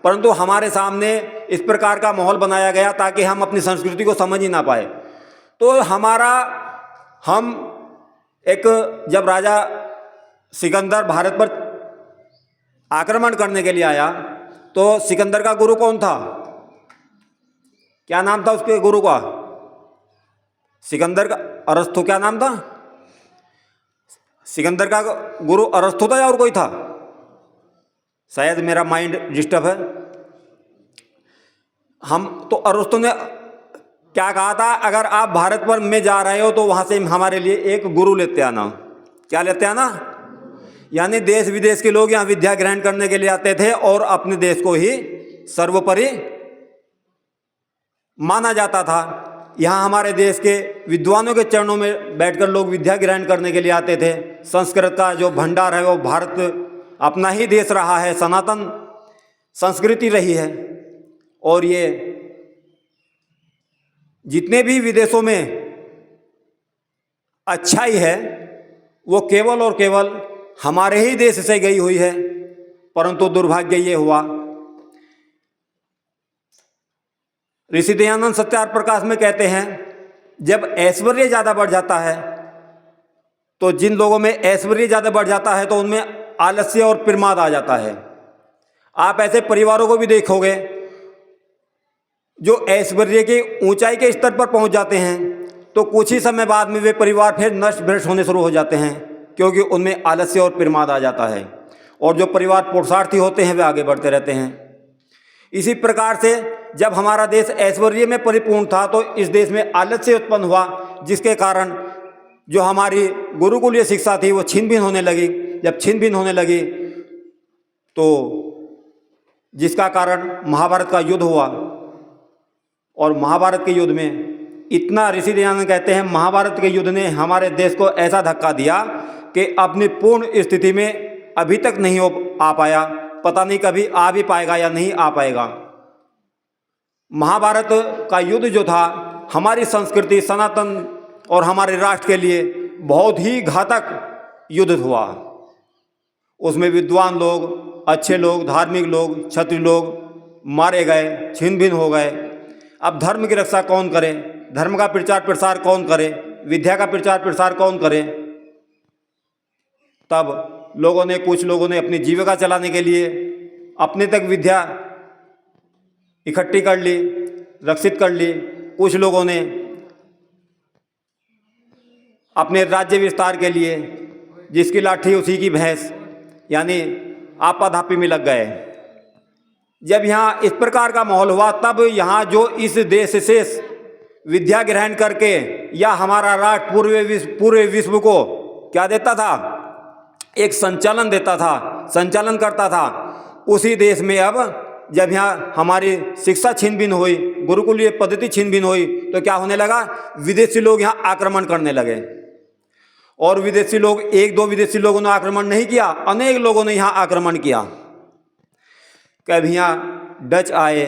परंतु हमारे सामने इस प्रकार का माहौल बनाया गया ताकि हम अपनी संस्कृति को समझ ही ना पाए। तो हम एक जब राजा सिकंदर भारत पर आक्रमण करने के लिए आया तो सिकंदर का गुरु कौन था? क्या नाम था उसके गुरु का? सिकंदर का अरस्तु, क्या नाम था? सिकंदर का गुरु अरस्तु था या और कोई था? शायद मेरा माइंड डिस्टर्ब है। हम तो अरस्तु ने क्या कहा था, अगर आप भारत पर में जा रहे हो तो वहाँ से हमारे लिए एक गुरु लेते आना। क्या लेते आना? यानी देश विदेश के लोग यहाँ विद्या ग्रहण करने के लिए आते थे और अपने देश को ही सर्वोपरि माना जाता था। यहाँ हमारे देश के विद्वानों के चरणों में बैठकर लोग विद्या ग्रहण करने के लिए आते थे। संस्कृत का जो भंडार है वो भारत अपना ही देश रहा है, सनातन संस्कृति रही है। और ये जितने भी विदेशों में अच्छाई है वो केवल और केवल हमारे ही देश से गई हुई है। परंतु दुर्भाग्य ये हुआ, ऋषि दयानंद सत्यार प्रकाश में कहते हैं, जब ऐश्वर्य ज़्यादा बढ़ जाता है तो जिन लोगों में ऐश्वर्य ज़्यादा बढ़ जाता है तो उनमें आलस्य और प्रमाद आ जाता है। आप ऐसे परिवारों को भी देखोगे जो ऐश्वर्य की ऊंचाई के स्तर पर पहुंच जाते हैं तो कुछ ही समय बाद में वे परिवार फिर नष्ट भ्रष्ट होने शुरू हो जाते हैं, क्योंकि उनमें आलस्य और प्रमाद आ जाता है। और जो परिवार पुरुषार्थी होते हैं वे आगे बढ़ते रहते हैं। इसी प्रकार से जब हमारा देश ऐश्वर्य में परिपूर्ण था तो इस देश में आलस्य उत्पन्न हुआ, जिसके कारण जो हमारी गुरुकुलीय शिक्षा थी वो छिन भिन्न होने लगी। जब छिन भिन्न होने लगी तो जिसका कारण महाभारत का युद्ध हुआ। और महाभारत के युद्ध में इतना, ऋषि दयानंद कहते हैं, महाभारत के युद्ध ने हमारे देश को ऐसा धक्का दिया कि अपनी पूर्ण स्थिति में अभी तक नहीं आ पाया। पता नहीं कभी आ भी पाएगा या नहीं आ पाएगा। महाभारत का युद्ध जो था हमारी संस्कृति, सनातन और हमारे राष्ट्र के लिए बहुत ही घातक युद्ध हुआ। उसमें विद्वान लोग, अच्छे लोग, धार्मिक लोग, क्षत्रिय लोग मारे गए, छिन्न भिन्न हो गए। अब धर्म की रक्षा कौन करे? धर्म का प्रचार प्रसार कौन करे? विद्या का प्रचार प्रसार कौन करे? तब कुछ लोगों ने अपनी जीविका चलाने के लिए अपने तक विद्या इकट्ठी कर ली, रक्षित कर ली। कुछ लोगों ने अपने राज्य विस्तार के लिए जिसकी लाठी उसी की भैंस, यानी आपाधापी में लग गए। जब यहाँ इस प्रकार का माहौल हुआ तब यहाँ जो इस देश से विद्या ग्रहण करके या हमारा राष्ट्र पूरे विश्व को क्या देता था? एक संचालन देता था, संचालन करता था। उसी देश में अब जब यहाँ हमारी शिक्षा छिन भिन्न हुई, गुरुकुलीय पद्धति छिन भिन्न हुई तो क्या होने लगा? विदेशी लोग यहाँ आक्रमण करने लगे। और विदेशी लोग, एक दो विदेशी लोगों ने आक्रमण नहीं किया, अनेक लोगों ने यहाँ आक्रमण किया। कभी यहाँ डच आए,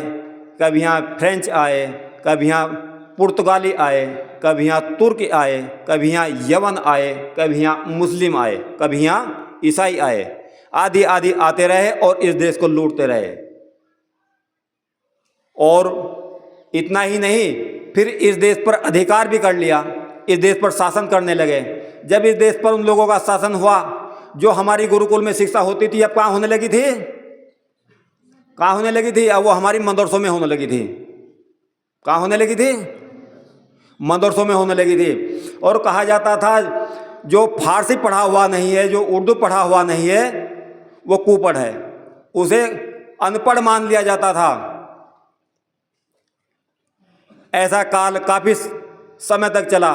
कभी यहाँ फ्रेंच आए, कभी यहाँ पुर्तगाली आए, कभी यहाँ तुर्क आए, कभी यहाँ यवन आए, कभी यहाँ मुस्लिम आए, कभी यहाँ ईसाई आए। आदि आदि आते रहे और इस देश को लूटते रहे। और इतना ही नहीं, फिर इस देश पर अधिकार भी कर लिया, इस देश पर शासन करने लगे। जब इस देश पर उन लोगों का शासन हुआ, जो हमारी गुरुकुल में शिक्षा होती थी अब कहाँ होने लगी थी? कहाँ होने लगी थी? अब वो हमारी मदरसों में होने लगी थी। कहाँ होने लगी थी? मदरसों में होने लगी थी। और कहा जाता था जो फारसी पढ़ा हुआ नहीं है, जो उर्दू पढ़ा हुआ नहीं है, वो कुपढ़ है, उसे अनपढ़ मान लिया जाता था। ऐसा काल काफी समय तक चला।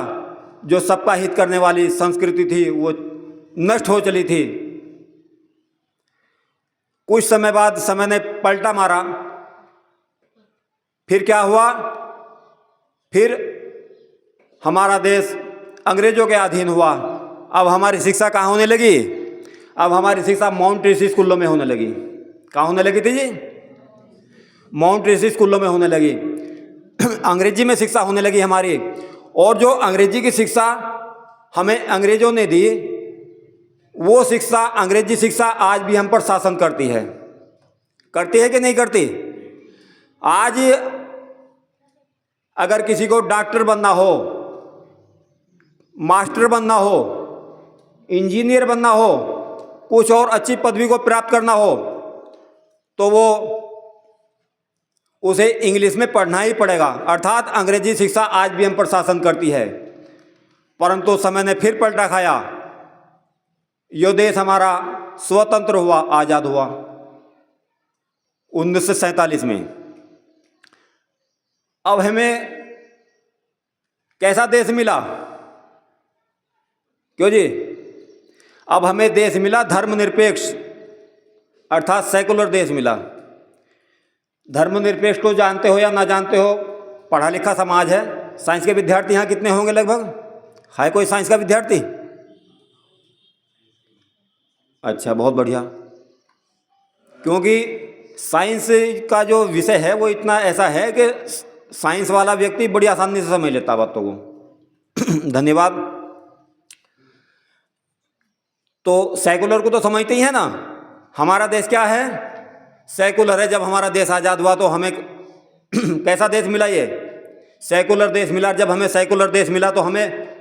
जो सबका हित करने वाली संस्कृति थी वो नष्ट हो चली थी। कुछ समय बाद समय ने पलटा मारा। फिर क्या हुआ? फिर हमारा देश अंग्रेजों के अधीन हुआ। अब हमारी शिक्षा कहाँ होने लगी? अब हमारी शिक्षा माउंट ऋषि स्कूलों में होने लगी। कहाँ होने लगी थी जी? माउंट ऋषि स्कूलों में होने लगी। अंग्रेजी में शिक्षा होने लगी हमारी। और जो अंग्रेजी की शिक्षा हमें अंग्रेजों ने दी, वो शिक्षा, अंग्रेजी शिक्षा आज भी हम पर शासन करती है। करती है कि नहीं करती? आज अगर किसी को डॉक्टर बनना हो, मास्टर बनना हो, इंजीनियर बनना हो, कुछ और अच्छी पदवी को प्राप्त करना हो, तो वो उसे इंग्लिश में पढ़ना ही पड़ेगा। अर्थात अंग्रेजी शिक्षा आज भी हम पर शासन करती है। परंतु समय ने फिर पलटा खाया। यो देश हमारा स्वतंत्र हुआ, आज़ाद हुआ 1947 में। अब हमें कैसा देश मिला? क्यों जी? अब हमें देश मिला धर्मनिरपेक्ष, अर्थात सेकुलर देश मिला। धर्मनिरपेक्ष को जानते हो या ना जानते हो, पढ़ा लिखा समाज है। साइंस के विद्यार्थी यहाँ कितने होंगे लगभग? है कोई साइंस का विद्यार्थी? अच्छा, बहुत बढ़िया। क्योंकि साइंस का जो विषय है वो इतना ऐसा है कि साइंस वाला व्यक्ति बड़ी आसानी से समझ लेता बातों को। धन्यवाद। तो सेकुलर को तो समझते ही है ना। हमारा देश क्या है? सेकुलर है। जब हमारा देश आज़ाद हुआ तो हमें कैसा देश मिला? ये सेकुलर देश मिला। जब हमें सेकुलर देश मिला तो हमें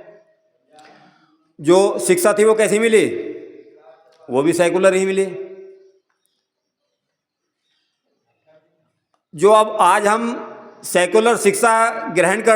जो शिक्षा थी वो कैसी मिली? वो भी सेकुलर ही मिली। जो अब आज हम सेकुलर शिक्षा ग्रहण कर